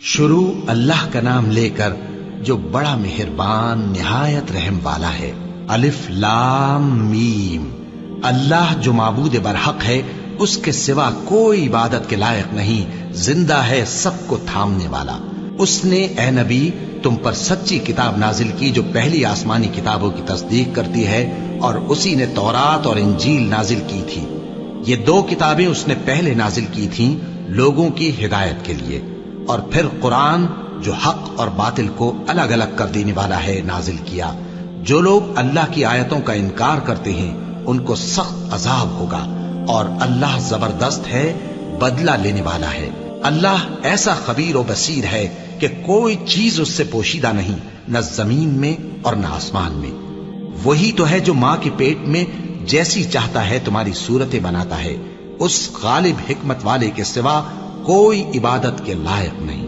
شروع اللہ کا نام لے کر جو بڑا مہربان نہایت رحم والا ہے۔ الف لام میم، اللہ جو معبود برحق ہے اس کے سوا کوئی عبادت کے لائق نہیں، زندہ ہے سب کو تھامنے والا۔ اس نے اے نبی تم پر سچی کتاب نازل کی جو پہلی آسمانی کتابوں کی تصدیق کرتی ہے، اور اسی نے تورات اور انجیل نازل کی تھی۔ یہ دو کتابیں اس نے پہلے نازل کی تھیں لوگوں کی ہدایت کے لیے، اور پھر قرآن جو حق اور باطل کو الگ الگ کر دینے والا ہے نازل کیا۔ جو لوگ اللہ کی آیتوں کا انکار کرتے ہیں ان کو سخت عذاب ہوگا، اور اللہ زبردست ہے، بدلہ لینے والا ہے۔ اللہ ایسا خبیر و بصیر ہے کہ کوئی چیز اس سے پوشیدہ نہیں، نہ زمین میں اور نہ آسمان میں۔ وہی تو ہے جو ماں کے پیٹ میں جیسی چاہتا ہے تمہاری صورتیں بناتا ہے، اس غالب حکمت والے کے سوا کوئی عبادت کے لائق نہیں۔